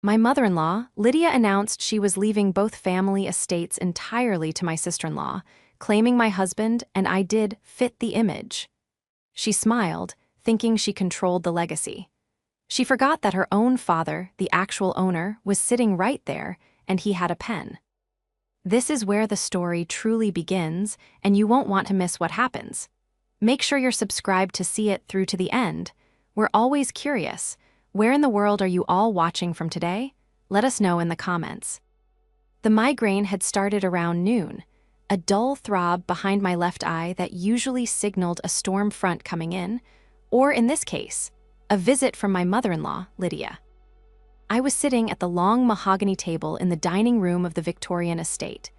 My mother-in-law, Lydia, announced she was leaving both family estates entirely to my sister-in-law, claiming my husband and I did fit the image. She smiled, thinking she controlled the legacy. She forgot that her own father, the actual owner, was sitting right there, and he had a pen. This is where the story truly begins, and you won't want to miss what happens. Make sure you're subscribed to see it through to the end. We're always curious. Where in the world are you all watching from today? Let us know in the comments. The migraine had started around noon, a dull throb behind my left eye that usually signaled a storm front coming in, or in this case, a visit from my mother-in-law, Lydia. I was sitting at the long mahogany table in the dining room of the Victorian estate,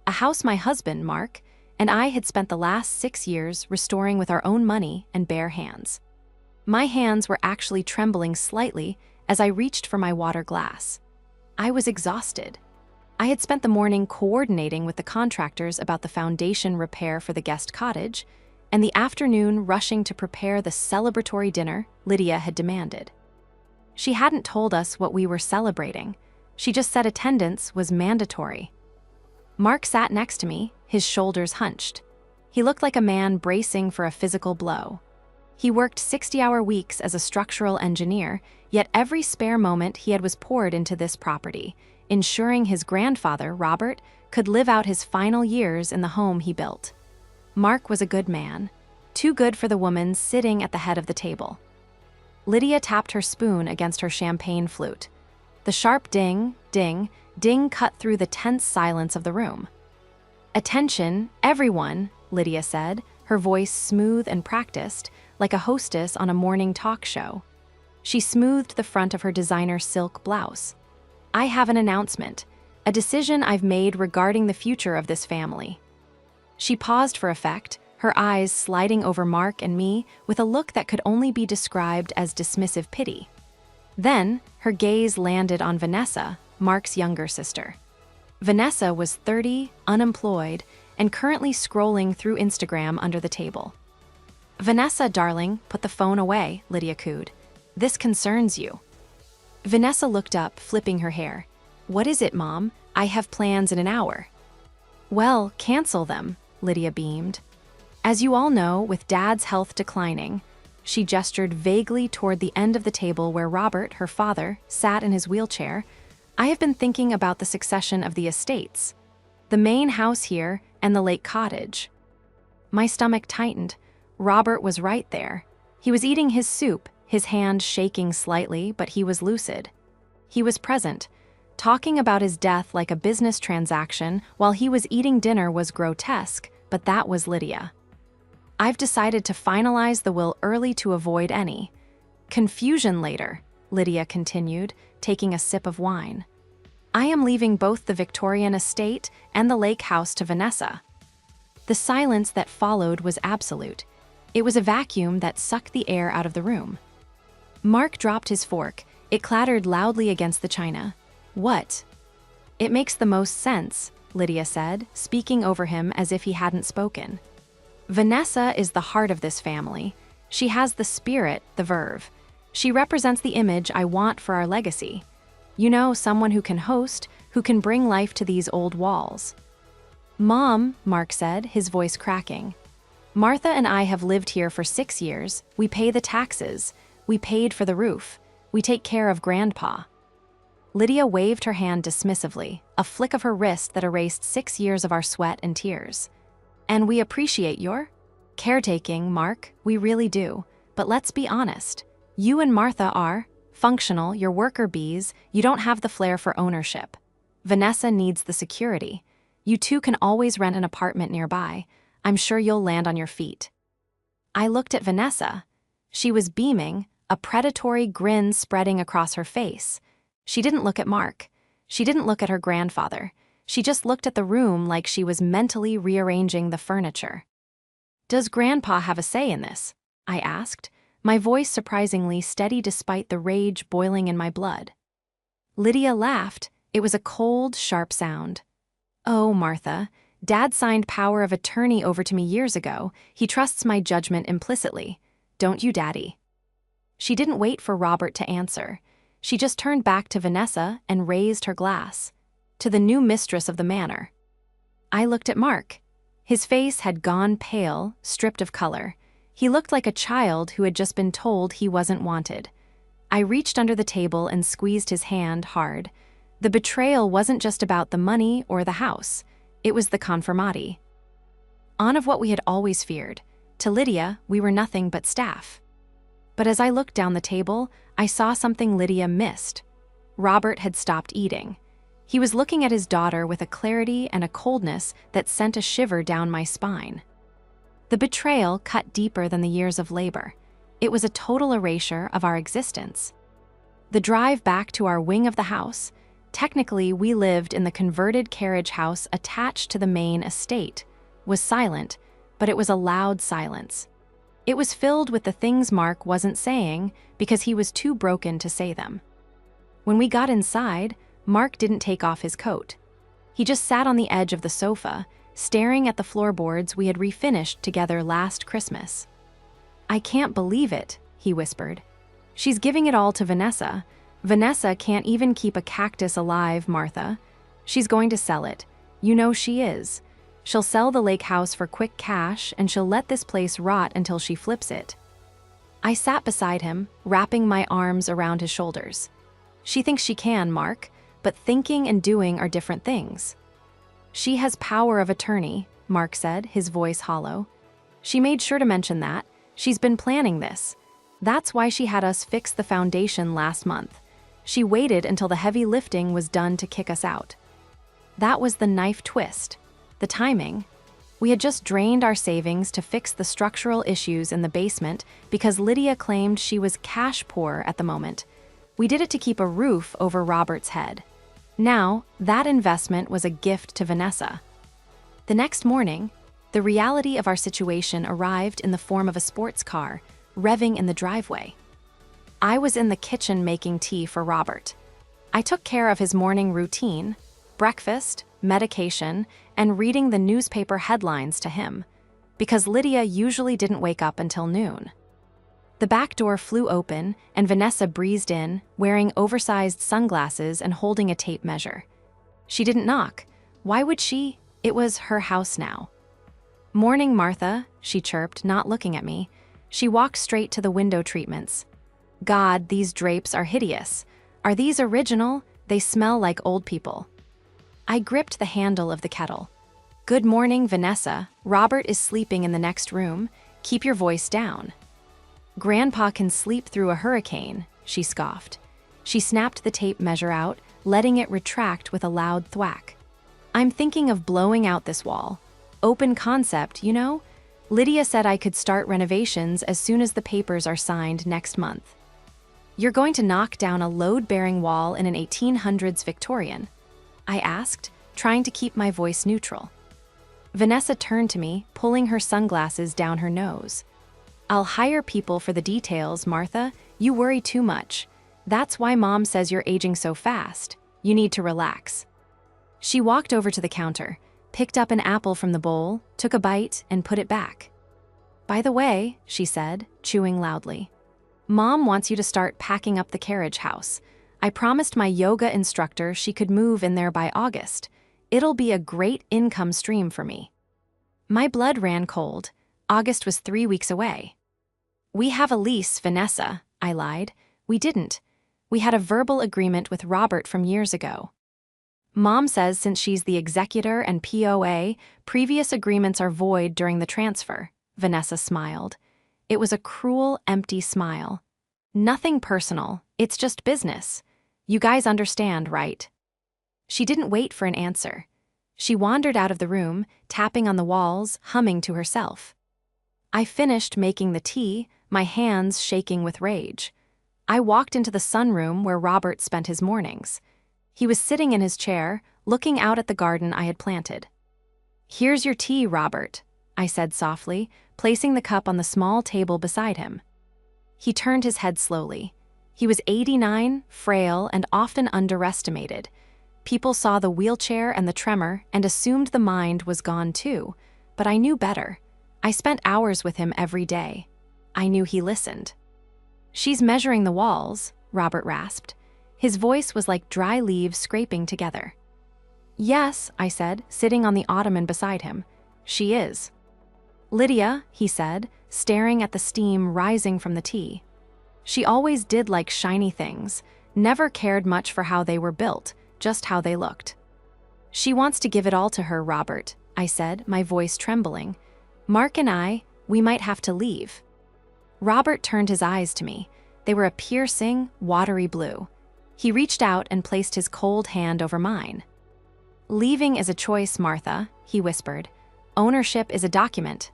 a house my husband, Mark, and I had spent the last 6 years restoring with our own money and bare hands. My hands were actually trembling slightly as I reached for my water glass. I was exhausted. I had spent the morning coordinating with the contractors about the foundation repair for the guest cottage, and the afternoon rushing to prepare the celebratory dinner Lydia had demanded. She hadn't told us what we were celebrating. She just said attendance was mandatory. Mark sat next to me, his shoulders hunched. He looked like a man bracing for a physical blow. He worked 60-hour weeks as a structural engineer, yet every spare moment he had was poured into this property, ensuring his grandfather, Robert, could live out his final years in the home he built. Mark was a good man, too good for the woman sitting at the head of the table. Lydia tapped her spoon against her champagne flute. The sharp ding, ding, ding cut through the tense silence of the room. "Attention, everyone," Lydia said, her voice smooth and practiced, like a hostess on a morning talk show. She smoothed the front of her designer silk blouse. "I have an announcement, a decision I've made regarding the future of this family." She paused for effect, her eyes sliding over Mark and me with a look that could only be described as dismissive pity. Then, her gaze landed on Vanessa, Mark's younger sister. Vanessa was 30, unemployed, and currently scrolling through Instagram under the table. "Vanessa, darling, put the phone away," Lydia cooed. "This concerns you." Vanessa looked up, flipping her hair. "What is it, Mom? I have plans in an hour." "Well, cancel them," Lydia beamed. "As you all know, with Dad's health declining," she gestured vaguely toward the end of the table where Robert, her father, sat in his wheelchair, "I have been thinking about the succession of the estates. The main house here and the lake cottage." My stomach tightened. Robert was right there. He was eating his soup, his hand shaking slightly, but he was lucid. He was present. Talking about his death like a business transaction while he was eating dinner was grotesque, but that was Lydia. "I've decided to finalize the will early to avoid any confusion later," Lydia continued, taking a sip of wine. "I am leaving both the Victorian estate and the lake house to Vanessa." The silence that followed was absolute. It was a vacuum that sucked the air out of the room. Mark dropped his fork. It clattered loudly against the china. "What?" "It makes the most sense," Lydia said, speaking over him as if he hadn't spoken. "Vanessa is the heart of this family. She has the spirit, the verve. She represents the image I want for our legacy. You know, someone who can host, who can bring life to these old walls." "Mom," Mark said, his voice cracking. "Martha and I have lived here for 6 years. We pay the taxes. We paid for the roof. We take care of Grandpa." Lydia waved her hand dismissively, a flick of her wrist that erased 6 years of our sweat and tears. "And we appreciate your caretaking, Mark, we really do. But let's be honest. You and Martha are functional, you're worker bees, you don't have the flair for ownership. Vanessa needs the security. You two can always rent an apartment nearby. I'm sure you'll land on your feet." I looked at Vanessa. She was beaming, a predatory grin spreading across her face. She didn't look at Mark. She didn't look at her grandfather. She just looked at the room like she was mentally rearranging the furniture. "Does Grandpa have a say in this?" I asked, my voice surprisingly steady despite the rage boiling in my blood. Lydia laughed. It was a cold, sharp sound. "Oh, Martha, Dad signed power of attorney over to me years ago. He trusts my judgment implicitly. Don't you, Daddy?" She didn't wait for Robert to answer. She just turned back to Vanessa and raised her glass. To the new mistress of the manor. I looked at Mark. His face had gone pale, stripped of color. He looked like a child who had just been told he wasn't wanted. I reached under the table and squeezed his hand hard. The betrayal wasn't just about the money or the house. It was the confirmati. On of what we had always feared. To Lydia, we were nothing but staff. But as I looked down the table, I saw something Lydia missed. Robert had stopped eating. He was looking at his daughter with a clarity and a coldness that sent a shiver down my spine. The betrayal cut deeper than the years of labor. It was a total erasure of our existence. The drive back to our wing of the house, technically we lived in the converted carriage house attached to the main estate, was silent, but it was a loud silence. It was filled with the things Mark wasn't saying because he was too broken to say them. When we got inside, Mark didn't take off his coat. He just sat on the edge of the sofa, staring at the floorboards we had refinished together last Christmas. "I can't believe it," he whispered. "She's giving it all to Vanessa. Vanessa can't even keep a cactus alive, Martha. She's going to sell it. You know she is. She'll sell the lake house for quick cash, and she'll let this place rot until she flips it." I sat beside him, wrapping my arms around his shoulders. "She thinks she can, Mark, but thinking and doing are different things." "She has power of attorney," Mark said, his voice hollow. "She made sure to mention that. She's been planning this. That's why she had us fix the foundation last month. She waited until the heavy lifting was done to kick us out." That was the knife twist. The timing. We had just drained our savings to fix the structural issues in the basement because Lydia claimed she was cash poor at the moment. We did it to keep a roof over Robert's head. Now, that investment was a gift to Vanessa. The next morning, the reality of our situation arrived in the form of a sports car, revving in the driveway. I was in the kitchen making tea for Robert. I took care of his morning routine, breakfast, medication, and reading the newspaper headlines to him, because Lydia usually didn't wake up until noon. The back door flew open, and Vanessa breezed in, wearing oversized sunglasses and holding a tape measure. She didn't knock. Why would she? It was her house now. "Morning, Martha," she chirped, not looking at me. She walked straight to the window treatments. "God, these drapes are hideous. Are these original? They smell like old people." I gripped the handle of the kettle. "Good morning, Vanessa. Robert is sleeping in the next room. Keep your voice down." "Grandpa can sleep through a hurricane," she scoffed. She snapped the tape measure out, letting it retract with a loud thwack. "I'm thinking of blowing out this wall. Open concept, you know? Lydia said I could start renovations as soon as the papers are signed next month." "You're going to knock down a load-bearing wall in an 1800s Victorian?" I asked, trying to keep my voice neutral. Vanessa turned to me, pulling her sunglasses down her nose. "I'll hire people for the details, Martha. You worry too much. That's why Mom says you're aging so fast. You need to relax." She walked over to the counter, picked up an apple from the bowl, took a bite, and put it back. "By the way," she said, chewing loudly, "Mom wants you to start packing up the carriage house. I promised my yoga instructor she could move in there by August. It'll be a great income stream for me." My blood ran cold. August was 3 weeks away. "We have a lease, Vanessa," I lied. "We didn't. We had a verbal agreement with Robert from years ago." "Mom says since she's the executor and POA, previous agreements are void during the transfer," Vanessa smiled. It was a cruel, empty smile. "Nothing personal. It's just business. You guys understand, right?" She didn't wait for an answer. She wandered out of the room, tapping on the walls, humming to herself. I finished making the tea, my hands shaking with rage. I walked into the sunroom where Robert spent his mornings. He was sitting in his chair, looking out at the garden I had planted. "Here's your tea, Robert," I said softly, placing the cup on the small table beside him. He turned his head slowly. He was 89, frail, and often underestimated. People saw the wheelchair and the tremor and assumed the mind was gone too, but I knew better. I spent hours with him every day. I knew he listened. "She's measuring the walls," Robert rasped. His voice was like dry leaves scraping together. "Yes," I said, sitting on the ottoman beside him. "She is." "Lydia," he said, staring at the steam rising from the tea. "She always did like shiny things, never cared much for how they were built, just how they looked." "She wants to give it all to her, Robert," I said, my voice trembling. "Mark and we might have to leave." Robert turned his eyes to me. They were a piercing, watery blue. He reached out and placed his cold hand over mine. "Leaving is a choice, Martha," he whispered. "Ownership is a document."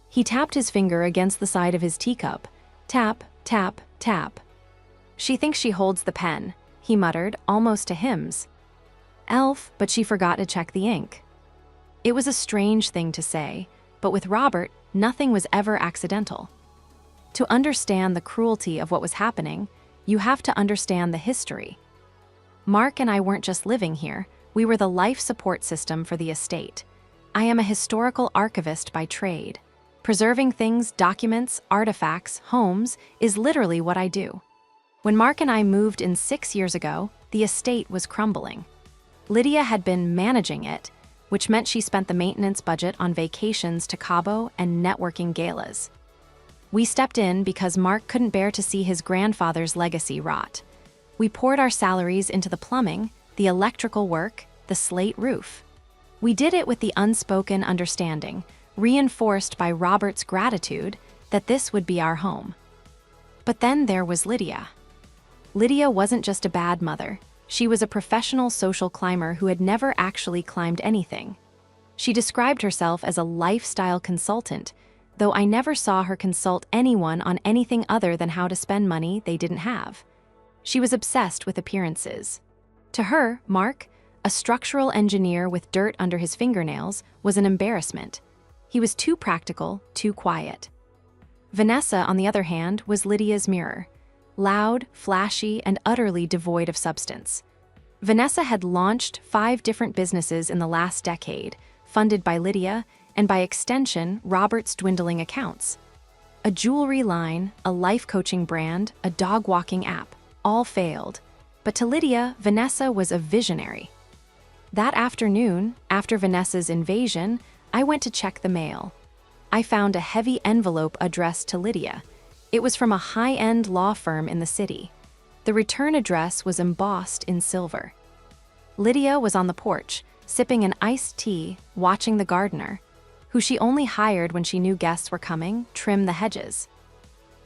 He tapped his finger against the side of his teacup. Tap, tap, tap. "She thinks she holds the pen," he muttered, almost to hymns. "Elf, but she forgot to check the ink." It was a strange thing to say, but with Robert, nothing was ever accidental. To understand the cruelty of what was happening, you have to understand the history. Mark and I weren't just living here, we were the life support system for the estate. I am a historical archivist by trade. Preserving things, documents, artifacts, homes, is literally what I do. When Mark and I moved in 6 years ago, the estate was crumbling. Lydia had been managing it, which meant she spent the maintenance budget on vacations to Cabo and networking galas. We stepped in because Mark couldn't bear to see his grandfather's legacy rot. We poured our salaries into the plumbing, the electrical work, the slate roof. We did it with the unspoken understanding, reinforced by Robert's gratitude, that this would be our home. But then there was Lydia. Lydia wasn't just a bad mother. She was a professional social climber who had never actually climbed anything. She described herself as a lifestyle consultant, though I never saw her consult anyone on anything other than how to spend money they didn't have. She was obsessed with appearances. To her, Mark, a structural engineer with dirt under his fingernails, was an embarrassment. He was too practical, too quiet. Vanessa, on the other hand, was Lydia's mirror. Loud, flashy, and utterly devoid of substance. Vanessa had launched 5 different businesses in the last decade, funded by Lydia, and by extension, Robert's dwindling accounts. A jewelry line, a life coaching brand, a dog walking app, all failed. But to Lydia, Vanessa was a visionary. That afternoon, after Vanessa's invasion, I went to check the mail. I found a heavy envelope addressed to Lydia. It was from a high-end law firm in the city. The return address was embossed in silver. Lydia was on the porch, sipping an iced tea, watching the gardener, who she only hired when she knew guests were coming, trim the hedges.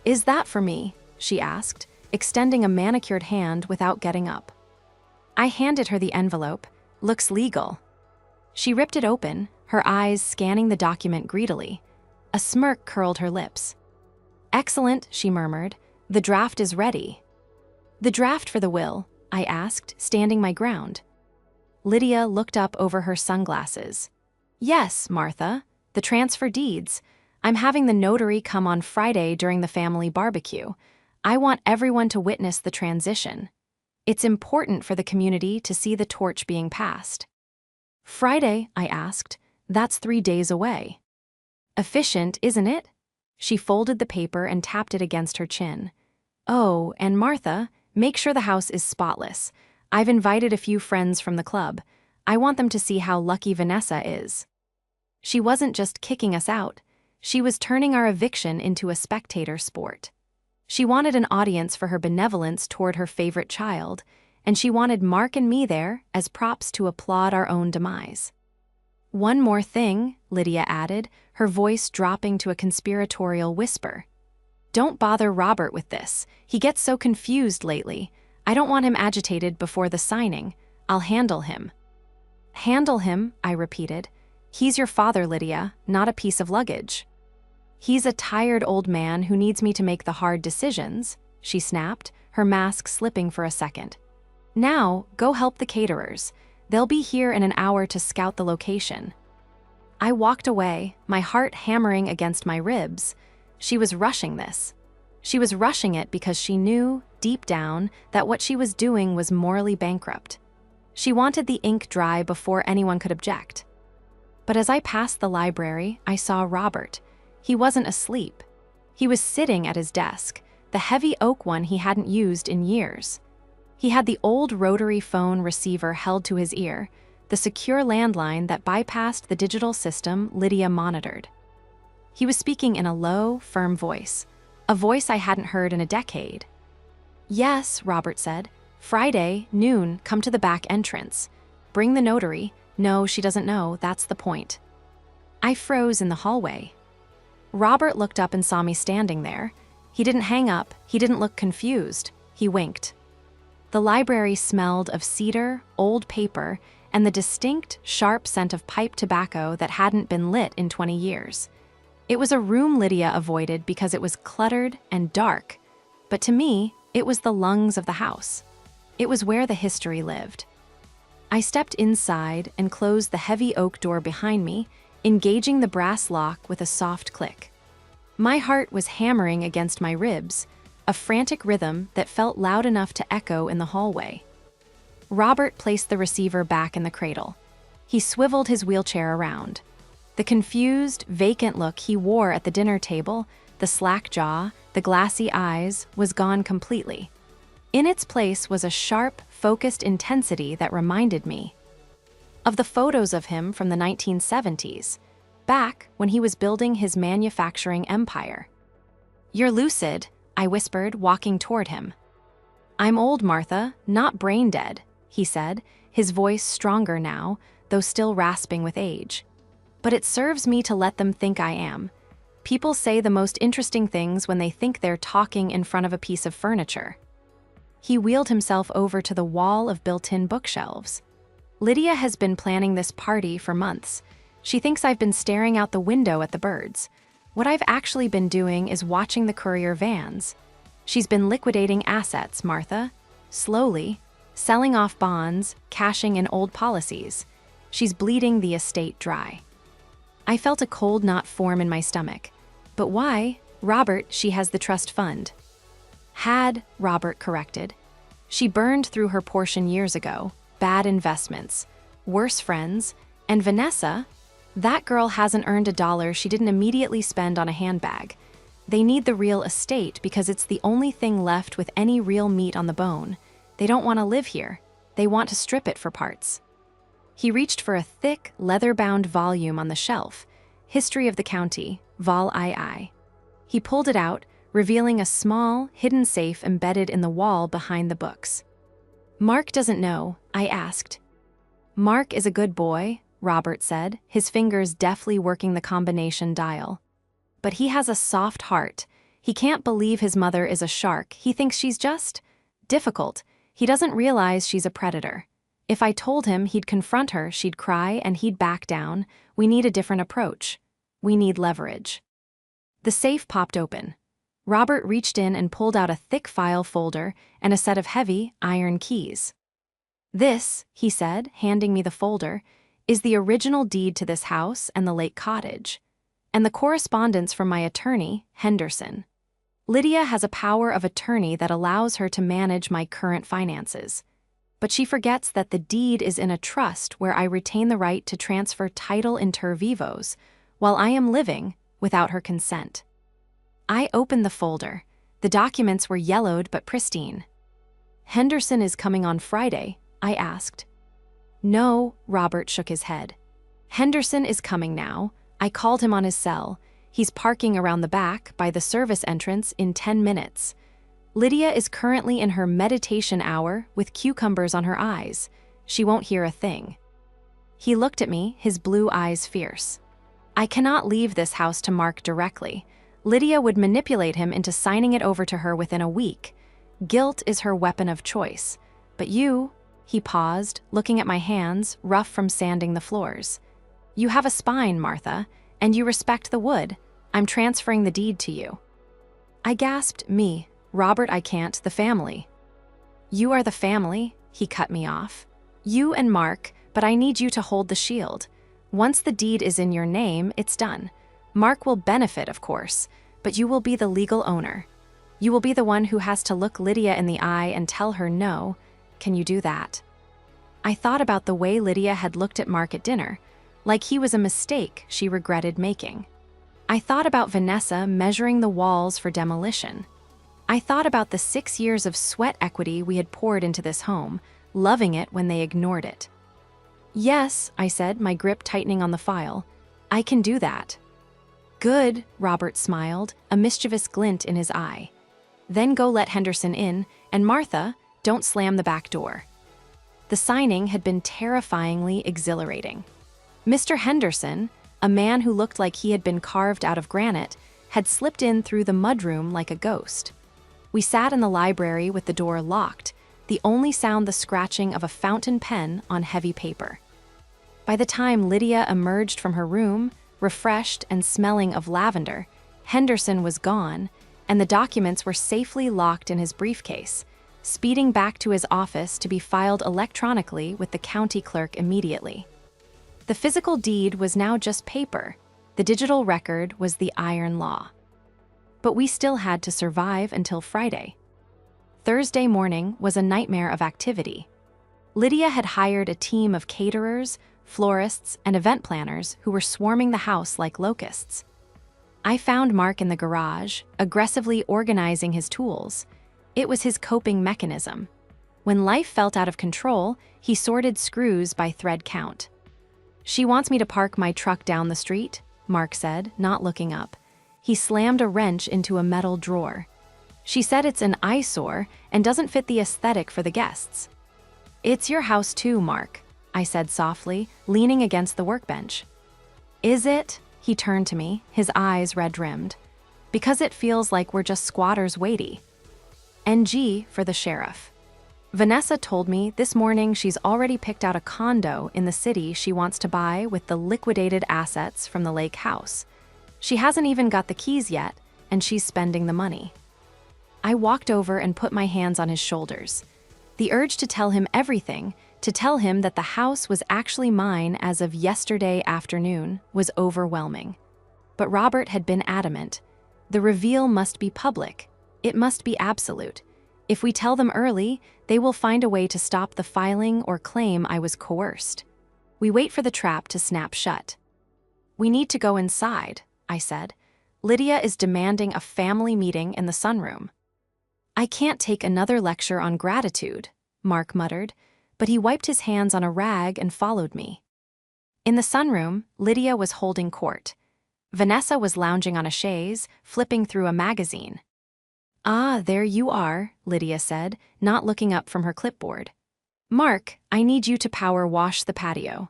"Is that for me?" she asked, extending a manicured hand without getting up. I handed her the envelope. "Looks legal." She ripped it open, her eyes scanning the document greedily. A smirk curled her lips. "Excellent," she murmured. "The draft is ready." "The draft for the will?" I asked, standing my ground. Lydia looked up over her sunglasses. "Yes, Martha. The transfer deeds. I'm having the notary come on Friday during the family barbecue. I want everyone to witness the transition. It's important for the community to see the torch being passed." "Friday?" I asked. "That's 3 days away." "Efficient, isn't it?" She folded the paper and tapped it against her chin. "Oh, and Martha, make sure the house is spotless. I've invited a few friends from the club. I want them to see how lucky Vanessa is." She wasn't just kicking us out. She was turning our eviction into a spectator sport. She wanted an audience for her benevolence toward her favorite child, and she wanted Mark and me there as props to applaud our own demise. "One more thing," Lydia added, her voice dropping to a conspiratorial whisper. "Don't bother Robert with this. He gets so confused lately. I don't want him agitated before the signing. I'll handle him." "Handle him," I repeated. "He's your father, Lydia, not a piece of luggage." "He's a tired old man who needs me to make the hard decisions," she snapped, her mask slipping for a second. "Now, go help the caterers. They'll be here in an hour to scout the location." I walked away, my heart hammering against my ribs. She was rushing this. She was rushing it because she knew, deep down, that what she was doing was morally bankrupt. She wanted the ink dry before anyone could object. But as I passed the library, I saw Robert. He wasn't asleep. He was sitting at his desk, the heavy oak one he hadn't used in years. He had the old rotary phone receiver held to his ear, the secure landline that bypassed the digital system Lydia monitored. He was speaking in a low, firm voice, a voice I hadn't heard in a decade. "Yes," Robert said. "Friday, noon, come to the back entrance. Bring the notary. No, she doesn't know, that's the point." I froze in the hallway. Robert looked up and saw me standing there. He didn't hang up, he didn't look confused. He winked. The library smelled of cedar, old paper, and the distinct, sharp scent of pipe tobacco that hadn't been lit in 20 years. It was a room Lydia avoided because it was cluttered and dark, but to me, it was the lungs of the house. It was where the history lived. I stepped inside and closed the heavy oak door behind me, engaging the brass lock with a soft click. My heart was hammering against my ribs, a frantic rhythm that felt loud enough to echo in the hallway. Robert placed the receiver back in the cradle. He swiveled his wheelchair around. The confused, vacant look he wore at the dinner table, the slack jaw, the glassy eyes, was gone completely. In its place was a sharp, focused intensity that reminded me of the photos of him from the 1970s, back when he was building his manufacturing empire. "You're lucid," I whispered, walking toward him. "I'm old, Martha, not brain dead," he said, his voice stronger now, though still rasping with age. "But it serves me to let them think I am. People say the most interesting things when they think they're talking in front of a piece of furniture." He wheeled himself over to the wall of built-in bookshelves. "Lydia has been planning this party for months. She thinks I've been staring out the window at the birds. What I've actually been doing is watching the courier vans. She's been liquidating assets, Martha. Slowly, selling off bonds, cashing in old policies. She's bleeding the estate dry." I felt a cold knot form in my stomach. "But why? Robert, she has the trust fund." "Had," Robert corrected. "She burned through her portion years ago. Bad investments, worse friends, and Vanessa, that girl hasn't earned $1 she didn't immediately spend on a handbag. They need the real estate because it's the only thing left with any real meat on the bone. They don't want to live here. They want to strip it for parts." He reached for a thick, leather-bound volume on the shelf, History of the County, Vol II. He pulled it out, revealing a small, hidden safe embedded in the wall behind the books. "Mark doesn't know," I asked. "Mark is a good boy," Robert said, his fingers deftly working the combination dial. "But he has a soft heart. He can't believe his mother is a shark. He thinks she's just difficult. He doesn't realize she's a predator. If I told him he'd confront her, she'd cry and he'd back down. We need a different approach. We need leverage." The safe popped open. Robert reached in and pulled out a thick file folder and a set of heavy, iron keys. "This," he said, handing me the folder, "is the original deed to this house and the lake cottage, and the correspondence from my attorney, Henderson. Lydia has a power of attorney that allows her to manage my current finances. But she forgets that the deed is in a trust where I retain the right to transfer title inter vivos, while I am living without her consent." I opened the folder. The documents were yellowed but pristine. "Henderson is coming on Friday?" I asked. "No," Robert shook his head. "Henderson is coming now. I called him on his cell. He's parking around the back by the service entrance in 10 minutes. Lydia is currently in her meditation hour with cucumbers on her eyes. She won't hear a thing." He looked at me, his blue eyes fierce. "I cannot leave this house to Mark directly. Lydia would manipulate him into signing it over to her within a week. Guilt is her weapon of choice. But you," he paused, looking at my hands, rough from sanding the floors. "You have a spine, Martha, and you respect the wood. I'm transferring the deed to you." I gasped, "Me, Robert, I can't, the family." "You are the family," he cut me off. "You and Mark, but I need you to hold the shield. Once the deed is in your name, it's done. Mark will benefit, of course, but you will be the legal owner. You will be the one who has to look Lydia in the eye and tell her no. Can you do that?" I thought about the way Lydia had looked at Mark at dinner, like he was a mistake she regretted making. I thought about Vanessa measuring the walls for demolition. I thought about the 6 years of sweat equity we had poured into this home, loving it when they ignored it. "Yes," I said, my grip tightening on the file. "I can do that." "Good," Robert smiled, a mischievous glint in his eye. "Then go let Henderson in, and Martha, don't slam the back door." The signing had been terrifyingly exhilarating. Mr. Henderson, a man who looked like he had been carved out of granite, had slipped in through the mudroom like a ghost. We sat in the library with the door locked, the only sound the scratching of a fountain pen on heavy paper. By the time Lydia emerged from her room, refreshed and smelling of lavender, Henderson was gone, and the documents were safely locked in his briefcase, speeding back to his office to be filed electronically with the county clerk immediately. The physical deed was now just paper. The digital record was the iron law. But we still had to survive until Friday. Thursday morning was a nightmare of activity. Lydia had hired a team of caterers, florists, and event planners who were swarming the house like locusts. I found Mark in the garage, aggressively organizing his tools. It was his coping mechanism. When life felt out of control, he sorted screws by thread count. "She wants me to park my truck down the street," Mark said, not looking up. He slammed a wrench into a metal drawer. "She said it's an eyesore and doesn't fit the aesthetic for the guests." "It's your house too, Mark," I said softly, leaning against the workbench. "Is it?" He turned to me, his eyes red-rimmed. "Because it feels like we're just squatters waiting." NG for the sheriff. Vanessa told me this morning she's already picked out a condo in the city she wants to buy with the liquidated assets from the lake house. She hasn't even got the keys yet, and she's spending the money. I walked over and put my hands on his shoulders. The urge to tell him everything, to tell him that the house was actually mine as of yesterday afternoon, was overwhelming. But Robert had been adamant. The reveal must be public. It must be absolute. If we tell them early, they will find a way to stop the filing or claim I was coerced. We wait for the trap to snap shut. "We need to go inside," I said. "Lydia is demanding a family meeting in the sunroom." "I can't take another lecture on gratitude," Mark muttered, but he wiped his hands on a rag and followed me. In the sunroom, Lydia was holding court. Vanessa was lounging on a chaise, flipping through a magazine. "Ah, there you are," Lydia said, not looking up from her clipboard. "Mark, I need you to power wash the patio.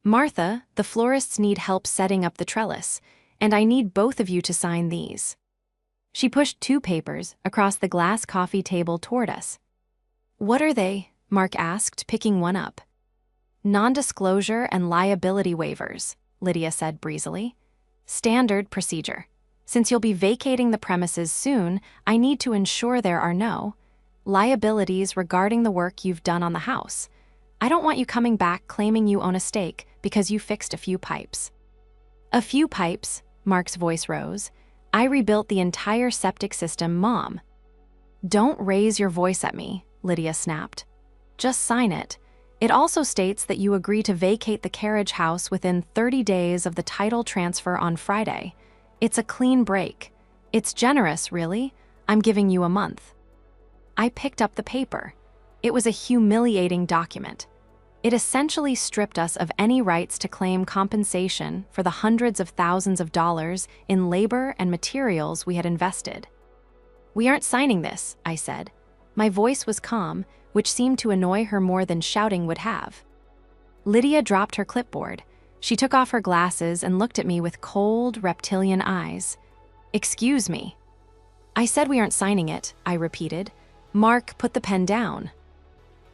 Martha, the florists need help setting up the trellis, and I need both of you to sign these." She pushed 2 papers across the glass coffee table toward us. "What are they?" Mark asked, picking one up. "Non-disclosure and liability waivers," Lydia said breezily. "Standard procedure. Since you'll be vacating the premises soon, I need to ensure there are no liabilities regarding the work you've done on the house. I don't want you coming back claiming you own a stake because you fixed a few pipes." "A few pipes," Mark's voice rose. "I rebuilt the entire septic system, Mom." "Don't raise your voice at me," Lydia snapped. "Just sign it. It also states that you agree to vacate the carriage house within 30 days of the title transfer on Friday. It's a clean break. It's generous, really. I'm giving you a month." I picked up the paper. It was a humiliating document. It essentially stripped us of any rights to claim compensation for the hundreds of thousands of dollars in labor and materials we had invested. "We aren't signing this," I said. My voice was calm, which seemed to annoy her more than shouting would have. Lydia dropped her clipboard. She took off her glasses and looked at me with cold, reptilian eyes. "Excuse me." "I said we aren't signing it," I repeated. "Mark, put the pen down."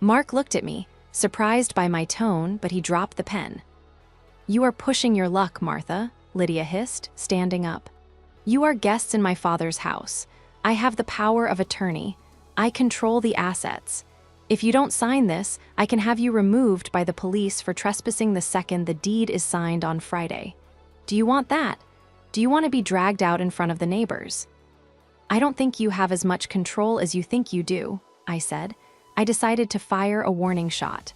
Mark looked at me, surprised by my tone, but he dropped the pen. "You are pushing your luck, Martha," Lydia hissed, standing up. "You are guests in my father's house. I have the power of attorney. I control the assets. If you don't sign this, I can have you removed by the police for trespassing the second the deed is signed on Friday. Do you want that? Do you want to be dragged out in front of the neighbors?" "I don't think you have as much control as you think you do," I said. I decided to fire a warning shot.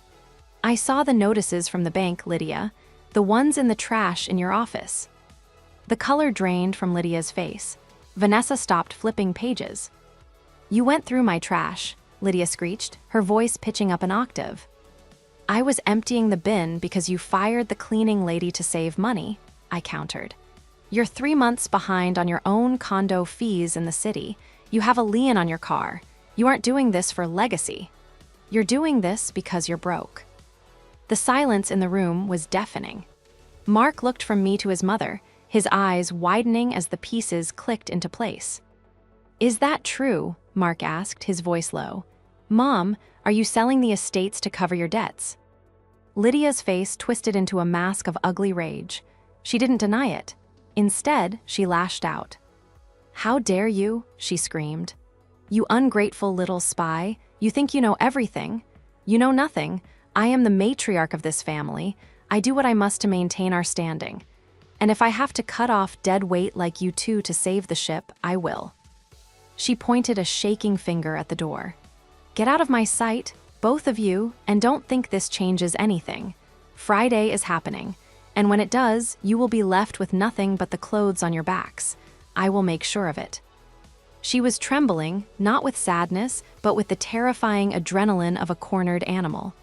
"I saw the notices from the bank, Lydia. The ones in the trash in your office." The color drained from Lydia's face. Vanessa stopped flipping pages. You went through my trash, Lydia screeched, her voice pitching up an octave. I was emptying the bin because you fired the cleaning lady to save money, I countered. You're 3 months behind on your own condo fees in the city. You have a lien on your car. You aren't doing this for legacy. You're doing this because you're broke. The silence in the room was deafening. Mark looked from me to his mother, his eyes widening as the pieces clicked into place. Is that true? Mark asked, his voice low. Mom, are you selling the estates to cover your debts? Lydia's face twisted into a mask of ugly rage. She didn't deny it. Instead, she lashed out. How dare you? She screamed. You ungrateful little spy. You think you know everything. You know nothing. I am the matriarch of this family. I do what I must to maintain our standing. And if I have to cut off dead weight like you two to save the ship, I will. She pointed a shaking finger at the door. Get out of my sight, both of you, and don't think this changes anything. Friday is happening, and when it does, you will be left with nothing but the clothes on your backs. I will make sure of it. She was trembling, not with sadness, but with the terrifying adrenaline of a cornered animal.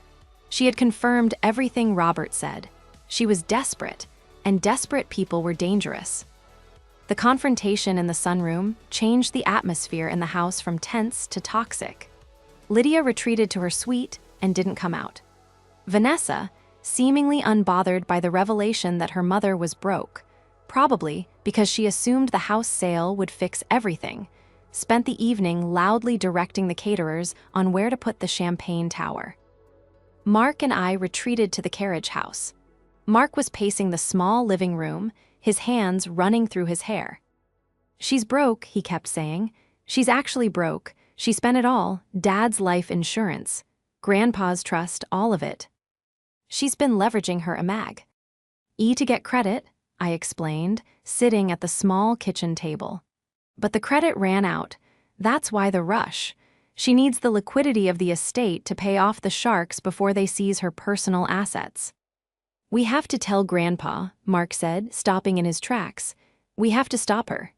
She had confirmed everything Robert said. She was desperate, and desperate people were dangerous. The confrontation in the sunroom changed the atmosphere in the house from tense to toxic. Lydia retreated to her suite and didn't come out. Vanessa, seemingly unbothered by the revelation that her mother was broke, probably because she assumed the house sale would fix everything, spent the evening loudly directing the caterers on where to put the champagne tower. Mark and I retreated to the carriage house. Mark was pacing the small living room, his hands running through his hair. She's broke, he kept saying. She's actually broke. She spent it all, Dad's life insurance, Grandpa's trust, all of it. She's been leveraging her EMAG. To get credit, I explained, sitting at the small kitchen table. But the credit ran out. That's why the rush. She needs the liquidity of the estate to pay off the sharks before they seize her personal assets. We have to tell Grandpa, Mark said, stopping in his tracks. We have to stop her.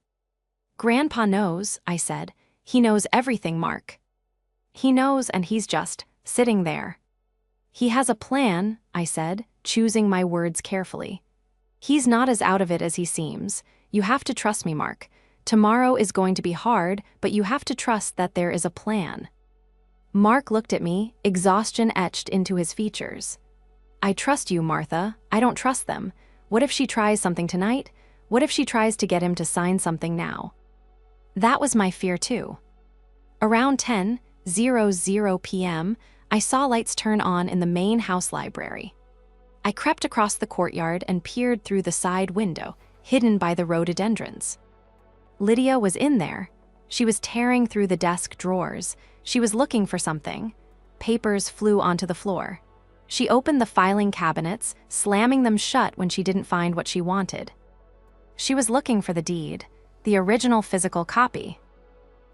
Grandpa knows, I said. He knows everything, Mark. He knows, and he's just sitting there. He has a plan, I said, choosing my words carefully. He's not as out of it as he seems. You have to trust me, Mark. Tomorrow is going to be hard, but you have to trust that there is a plan. Mark looked at me, exhaustion etched into his features. I trust you, Martha. I don't trust them. What if she tries something tonight? What if she tries to get him to sign something now? That was my fear too. Around 10:00 p.m., I saw lights turn on in the main house library. I crept across the courtyard and peered through the side window, hidden by the rhododendrons. Lydia was in there. She was tearing through the desk drawers. She was looking for something. Papers flew onto the floor. She opened the filing cabinets, slamming them shut when she didn't find what she wanted. She was looking for the deed, the original physical copy.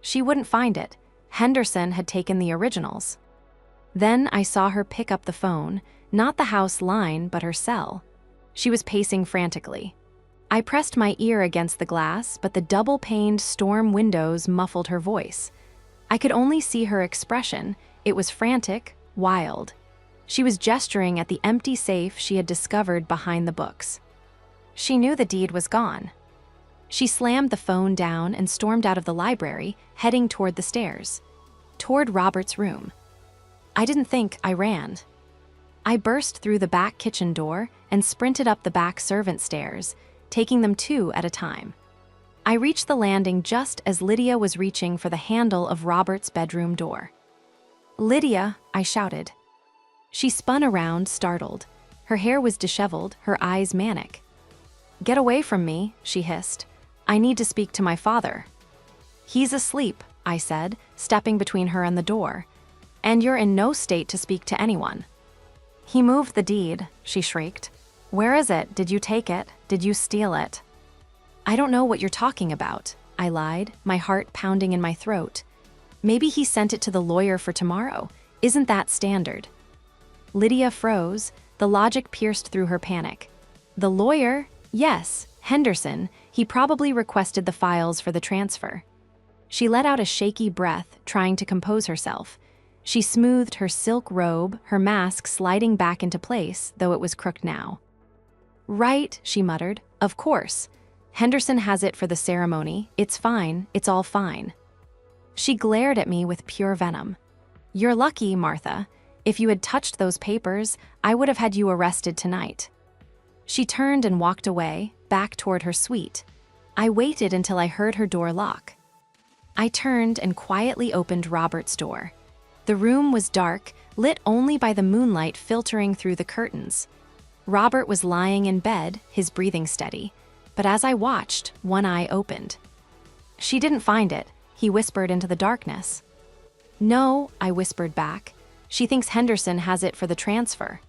She wouldn't find it. Henderson had taken the originals. Then I saw her pick up the phone, not the house line, but her cell. She was pacing frantically. I pressed my ear against the glass, but the double-paned storm windows muffled her voice. I could only see her expression. It was frantic, wild. She was gesturing at the empty safe she had discovered behind the books. She knew the deed was gone. She slammed the phone down and stormed out of the library, heading toward the stairs. Toward Robert's room. I didn't think, I ran. I burst through the back kitchen door and sprinted up the back servant stairs, taking them 2 at a time. I reached the landing just as Lydia was reaching for the handle of Robert's bedroom door. "Lydia," I shouted. She spun around, startled. Her hair was disheveled, her eyes manic. "Get away from me," she hissed. "I need to speak to my father." "He's asleep," I said, stepping between her and the door. "And you're in no state to speak to anyone." "He moved the deed," she shrieked. "Where is it? Did you take it? Did you steal it?" "I don't know what you're talking about," I lied, my heart pounding in my throat. "Maybe he sent it to the lawyer for tomorrow. Isn't that standard?" Lydia froze, the logic pierced through her panic. "The lawyer? Yes, Henderson. He probably requested the files for the transfer." She let out a shaky breath, trying to compose herself. She smoothed her silk robe, her mask sliding back into place, though it was crooked now. "Right," she muttered. "Of course. Henderson has it for the ceremony. It's fine. It's all fine." She glared at me with pure venom. "You're lucky, Martha. If you had touched those papers, I would have had you arrested tonight." She turned and walked away, back toward her suite. I waited until I heard her door lock. I turned and quietly opened Robert's door. The room was dark, lit only by the moonlight filtering through the curtains. Robert was lying in bed, his breathing steady, but as I watched, one eye opened. "She didn't find it," he whispered into the darkness. "No," I whispered back. "She thinks Henderson has it for the transfer."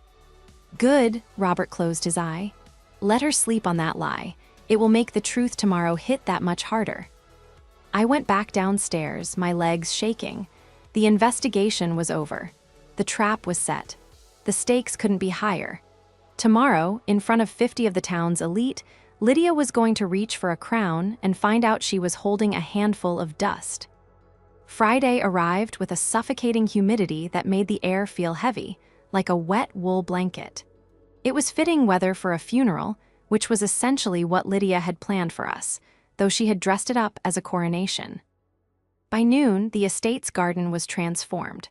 "Good," Robert closed his eye. "Let her sleep on that lie. It will make the truth tomorrow hit that much harder." I went back downstairs, my legs shaking. The investigation was over. The trap was set. The stakes couldn't be higher. Tomorrow, in front of 50 of the town's elite, Lydia was going to reach for a crown and find out she was holding a handful of dust. Friday arrived with a suffocating humidity that made the air feel heavy, like a wet wool blanket. It was fitting weather for a funeral, which was essentially what Lydia had planned for us, though she had dressed it up as a coronation. By noon, the estate's garden was transformed.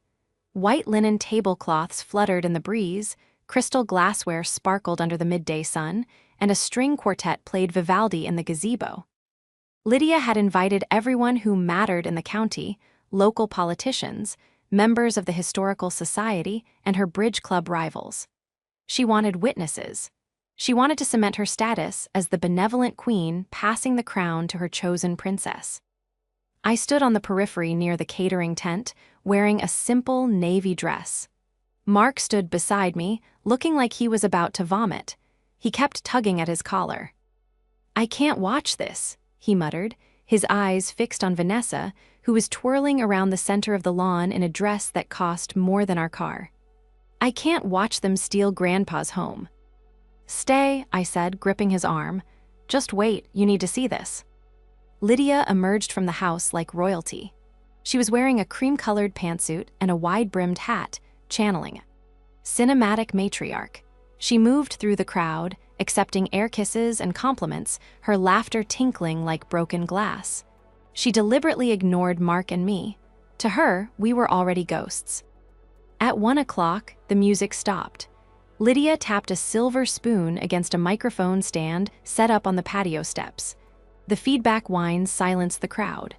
White linen tablecloths fluttered in the breeze, crystal glassware sparkled under the midday sun, and a string quartet played Vivaldi in the gazebo. Lydia had invited everyone who mattered in the county, local politicians, members of the Historical Society, and her bridge club rivals. She wanted witnesses. She wanted to cement her status as the benevolent queen passing the crown to her chosen princess. I stood on the periphery near the catering tent, wearing a simple navy dress. Mark stood beside me, looking like he was about to vomit. He kept tugging at his collar. "I can't watch this," he muttered, his eyes fixed on Vanessa, who was twirling around the center of the lawn in a dress that cost more than our car. "I can't watch them steal Grandpa's home." "Stay," I said, gripping his arm. "Just wait, you need to see this." Lydia emerged from the house like royalty. She was wearing a cream-colored pantsuit and a wide-brimmed hat, channeling cinematic matriarch. She moved through the crowd, accepting air kisses and compliments, her laughter tinkling like broken glass. She deliberately ignored Mark and me. To her, we were already ghosts. At 1 o'clock, the music stopped. Lydia tapped a silver spoon against a microphone stand set up on the patio steps. The feedback whines silenced the crowd.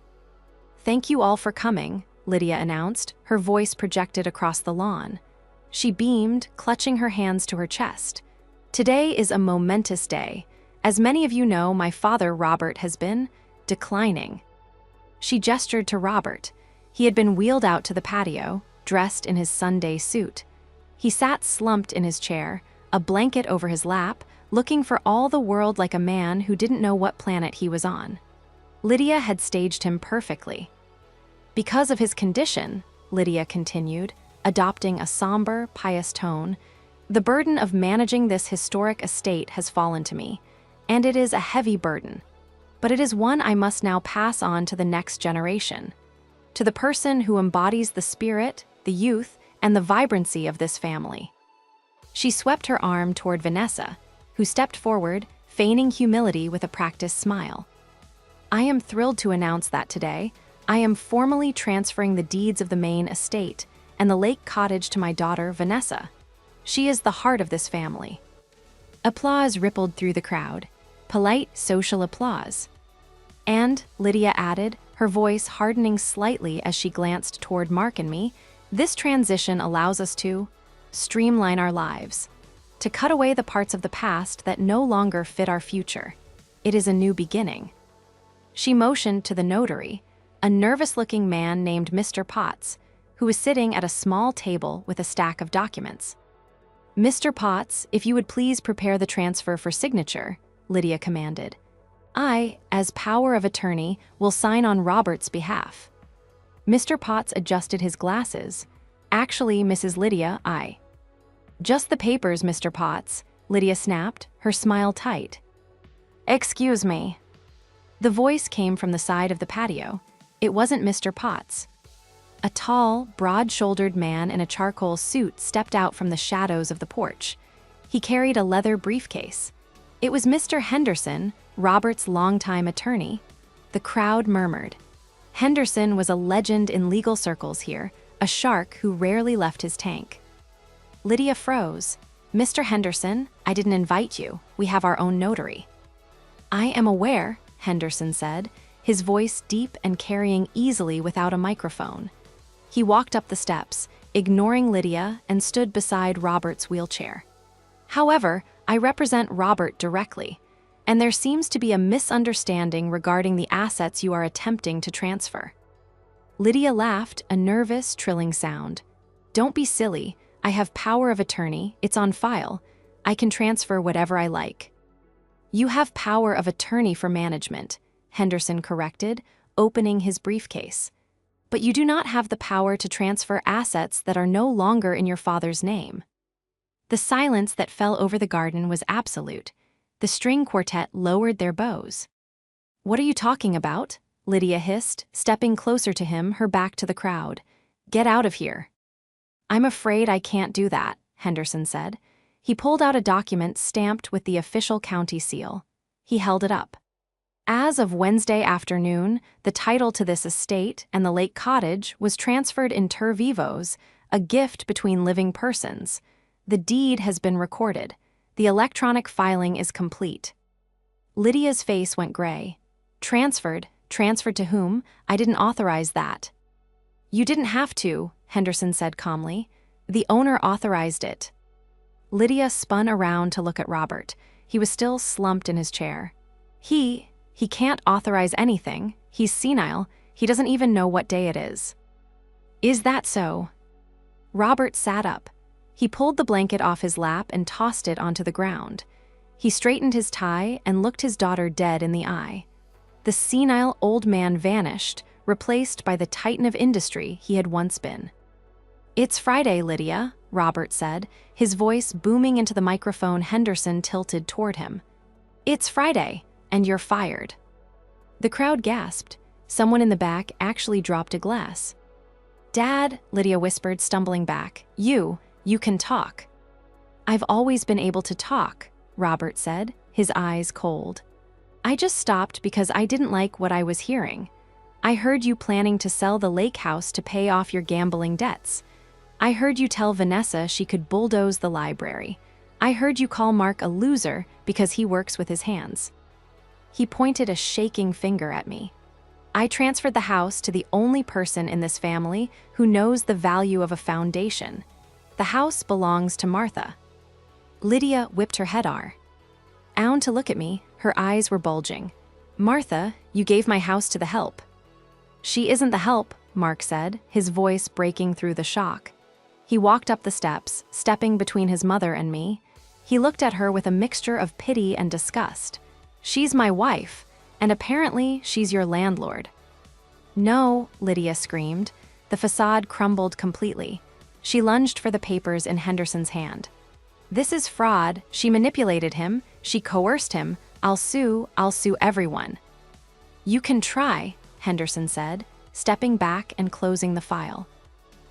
"Thank you all for coming," Lydia announced, her voice projected across the lawn. She beamed, clutching her hands to her chest. "Today is a momentous day. As many of you know, my father, Robert, has been declining." She gestured to Robert. He had been wheeled out to the patio, dressed in his Sunday suit. He sat slumped in his chair, a blanket over his lap, looking for all the world like a man who didn't know what planet he was on. Lydia had staged him perfectly. "Because of his condition," Lydia continued, adopting a somber, pious tone, "the burden of managing this historic estate has fallen to me, and it is a heavy burden. But it is one I must now pass on to the next generation, to the person who embodies the spirit, the youth, and the vibrancy of this family." She swept her arm toward Vanessa, who stepped forward, feigning humility with a practiced smile. "I am thrilled to announce that today, I am formally transferring the deeds of the main estate and the lake cottage to my daughter, Vanessa. She is the heart of this family." Applause rippled through the crowd, polite social applause. "And," Lydia added, her voice hardening slightly as she glanced toward Mark and me, "this transition allows us to streamline our lives, to cut away the parts of the past that no longer fit our future. It is a new beginning." She motioned to the notary, a nervous-looking man named Mr. Potts, who was sitting at a small table with a stack of documents. "Mr. Potts, if you would please prepare the transfer for signature," Lydia commanded. "I, as power of attorney, will sign on Robert's behalf." Mr. Potts adjusted his glasses. "Actually, Mrs. Lydia, I—" "Just the papers, Mr. Potts," Lydia snapped, her smile tight. "Excuse me." The voice came from the side of the patio. It wasn't Mr. Potts. A tall, broad-shouldered man in a charcoal suit stepped out from the shadows of the porch. He carried a leather briefcase. It was Mr. Henderson, Robert's longtime attorney. The crowd murmured. Henderson was a legend in legal circles here, a shark who rarely left his tank. Lydia froze. "Mr. Henderson, I didn't invite you. We have our own notary." "I am aware," Henderson said, his voice deep and carrying easily without a microphone. He walked up the steps, ignoring Lydia, and stood beside Robert's wheelchair. "However, I represent Robert directly, and there seems to be a misunderstanding regarding the assets you are attempting to transfer." Lydia laughed, a nervous, trilling sound. "Don't be silly. I have power of attorney. It's on file. I can transfer whatever I like." "You have power of attorney for management," Henderson corrected, opening his briefcase. "But you do not have the power to transfer assets that are no longer in your father's name." The silence that fell over the garden was absolute. The string quartet lowered their bows. "What are you talking about?" Lydia hissed, stepping closer to him, her back to the crowd. "Get out of here." "I'm afraid I can't do that," Henderson said. He pulled out a document stamped with the official county seal. He held it up. As of Wednesday afternoon, the title to this estate and the lake cottage was transferred inter vivos, a gift between living persons. The deed has been recorded. The electronic filing is complete. Lydia's face went gray. "Transferred? Transferred to whom? I didn't authorize that." "You didn't have to," Henderson said calmly. "The owner authorized it." Lydia spun around to look at Robert. He was still slumped in his chair. He can't authorize anything. He's senile. He doesn't even know what day it is." "Is that so?" Robert sat up. He pulled the blanket off his lap and tossed it onto the ground. He straightened his tie and looked his daughter dead in the eye. The senile old man vanished, replaced by the titan of industry he had once been. "It's Friday, Lydia," Robert said, his voice booming into the microphone Henderson tilted toward him. "It's Friday, and you're fired." The crowd gasped. Someone in the back actually dropped a glass. "Dad," Lydia whispered, stumbling back, You can talk." "I've always been able to talk," Robert said, his eyes cold. "I just stopped because I didn't like what I was hearing. I heard you planning to sell the lake house to pay off your gambling debts. I heard you tell Vanessa she could bulldoze the library. I heard you call Mark a loser because he works with his hands." He pointed a shaking finger at me. "I transferred the house to the only person in this family who knows the value of a foundation. The house belongs to Martha." Lydia whipped her head around to look at me. Her eyes were bulging. "Martha, you gave my house to the help." "She isn't the help," Mark said, his voice breaking through the shock. He walked up the steps, stepping between his mother and me. He looked at her with a mixture of pity and disgust. "She's my wife, and apparently she's your landlord." "No," Lydia screamed. The facade crumbled completely. She lunged for the papers in Henderson's hand. "This is fraud. She manipulated him. She coerced him. I'll sue everyone." "You can try," Henderson said, stepping back and closing the file.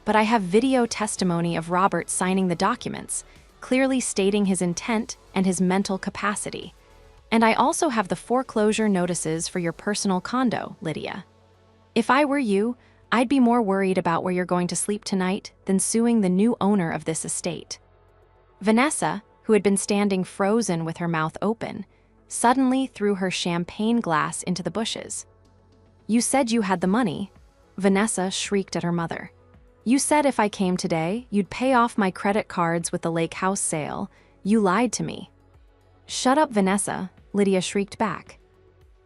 "But I have video testimony of Robert signing the documents, clearly stating his intent and his mental capacity. And I also have the foreclosure notices for your personal condo, Lydia. If I were you, I'd be more worried about where you're going to sleep tonight than suing the new owner of this estate." Vanessa, who had been standing frozen with her mouth open, suddenly threw her champagne glass into the bushes. "You said you had the money," Vanessa shrieked at her mother. "You said if I came today, you'd pay off my credit cards with the lake house sale. You lied to me." "Shut up, Vanessa," Lydia shrieked back.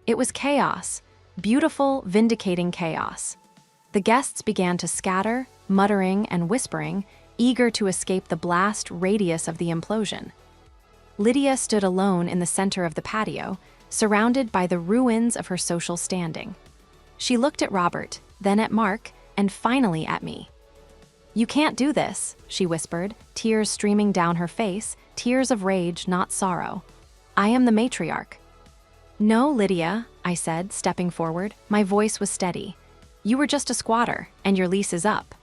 It was chaos, beautiful, vindicating chaos. The guests began to scatter, muttering and whispering, eager to escape the blast radius of the implosion. Lydia stood alone in the center of the patio, surrounded by the ruins of her social standing. She looked at Robert, then at Mark, and finally at me. "You can't do this," she whispered, tears streaming down her face, tears of rage, not sorrow. "I am the matriarch." "No, Lydia," I said, stepping forward. My voice was steady. You were just a squatter, and your lease is up.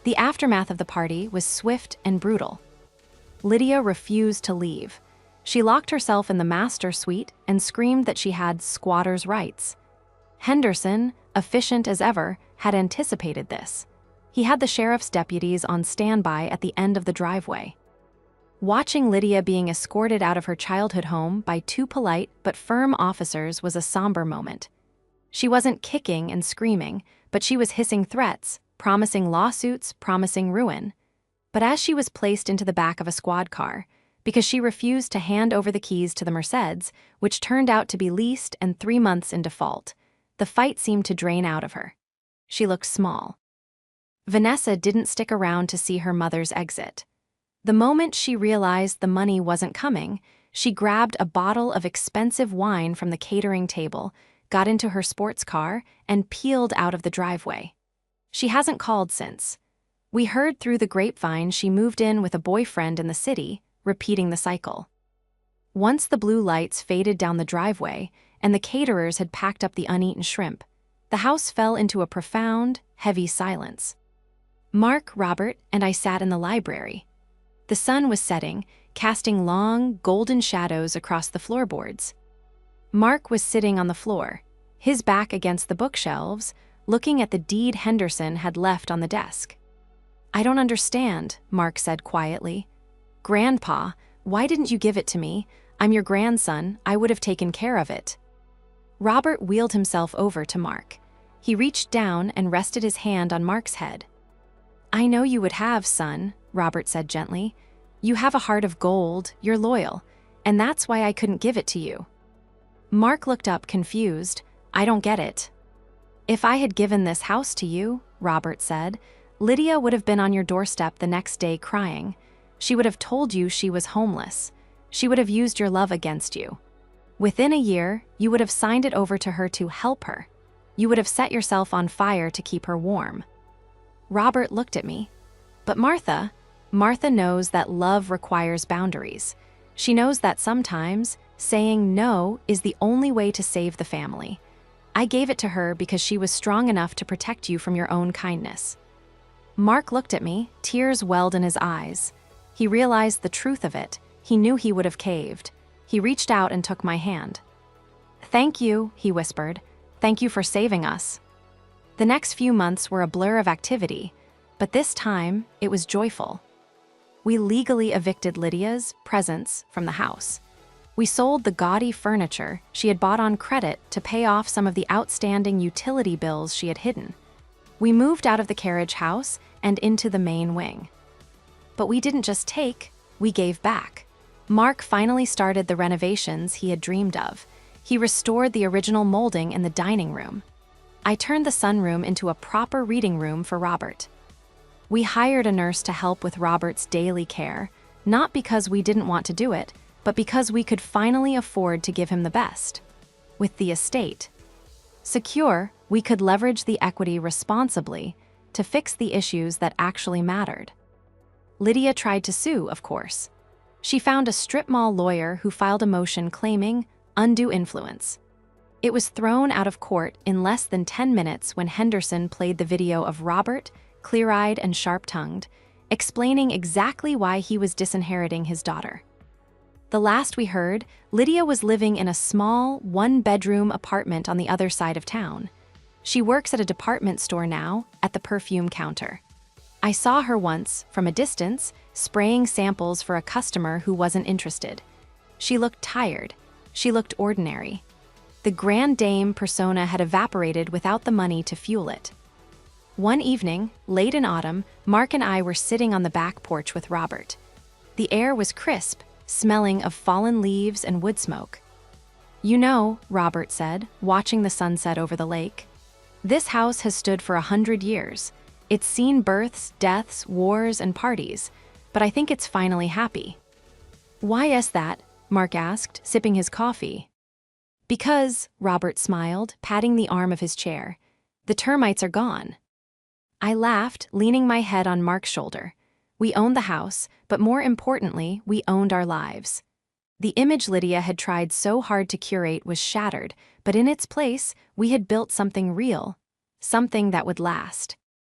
The aftermath of the party was swift and brutal. Lydia refused to leave. She locked herself in the master suite and screamed that she had squatter's rights. Henderson, efficient as ever, had anticipated this. He had the sheriff's deputies on standby at the end of the driveway. Watching Lydia being escorted out of her childhood home by two polite but firm officers was a somber moment. She wasn't kicking and screaming, but she was hissing threats, promising lawsuits, promising ruin. But as she was placed into the back of a squad car, because she refused to hand over the keys to the Mercedes, which turned out to be leased and 3 months in default, the fight seemed to drain out of her. She looked small. Vanessa didn't stick around to see her mother's exit. The moment she realized the money wasn't coming, she grabbed a bottle of expensive wine from the catering table, got into her sports car, and peeled out of the driveway. She hasn't called since. We heard through the grapevine she moved in with a boyfriend in the city, repeating the cycle. Once the blue lights faded down the driveway and the caterers had packed up the uneaten shrimp, the house fell into a profound, heavy silence. Mark, Robert, and I sat in the library. The sun was setting, casting long, golden shadows across the floorboards. Mark was sitting on the floor, his back against the bookshelves, looking at the deed Henderson had left on the desk. "I don't understand," Mark said quietly. "Grandpa, why didn't you give it to me? I'm your grandson, I would have taken care of it." Robert wheeled himself over to Mark. He reached down and rested his hand on Mark's head. "I know you would have, son," Robert said gently. "You have a heart of gold, you're loyal, and that's why I couldn't give it to you." Mark looked up confused. "I don't get it." "If I had given this house to you," Robert said, "Lydia would have been on your doorstep the next day crying. She would have told you she was homeless. She would have used your love against you. Within a year, you would have signed it over to her to help her. You would have set yourself on fire to keep her warm." Robert looked at me. "But Martha knows that love requires boundaries. She knows that sometimes saying no is the only way to save the family. I gave it to her because she was strong enough to protect you from your own kindness." Mark looked at me, tears welled in his eyes. He realized the truth of it. He knew he would have caved. He reached out and took my hand. "Thank you," he whispered. "Thank you for saving us." The next few months were a blur of activity, but this time it was joyful. We legally evicted Lydia's presence from the house. We sold the gaudy furniture she had bought on credit to pay off some of the outstanding utility bills she had hidden. We moved out of the carriage house and into the main wing. But we didn't just take, we gave back. Mark finally started the renovations he had dreamed of. He restored the original molding in the dining room. I turned the sunroom into a proper reading room for Robert. We hired a nurse to help with Robert's daily care, not because we didn't want to do it, but because we could finally afford to give him the best. With the estate secure, we could leverage the equity responsibly to fix the issues that actually mattered. Lydia tried to sue, of course. She found a strip mall lawyer who filed a motion claiming undue influence. It was thrown out of court in less than 10 minutes when Henderson played the video of Robert, clear-eyed and sharp-tongued, explaining exactly why he was disinheriting his daughter. The last we heard, Lydia was living in a small, one-bedroom apartment on the other side of town. She works at a department store now, at the perfume counter. I saw her once, from a distance, spraying samples for a customer who wasn't interested. She looked tired. She looked ordinary. The grand dame persona had evaporated without the money to fuel it. One evening, late in autumn, Mark and I were sitting on the back porch with Robert. The air was crisp, smelling of fallen leaves and wood smoke. "You know," Robert said, watching the sunset over the lake, "this house has stood for 100 years. It's seen births, deaths, wars, and parties, but I think it's finally happy." "Why is that?" Mark asked, sipping his coffee. "Because," Robert smiled, patting the arm of his chair, "the termites are gone." I laughed, leaning my head on Mark's shoulder. We owned the house, but more importantly, we owned our lives. The image Lydia had tried so hard to curate was shattered, but in its place, we had built something real, something that would last.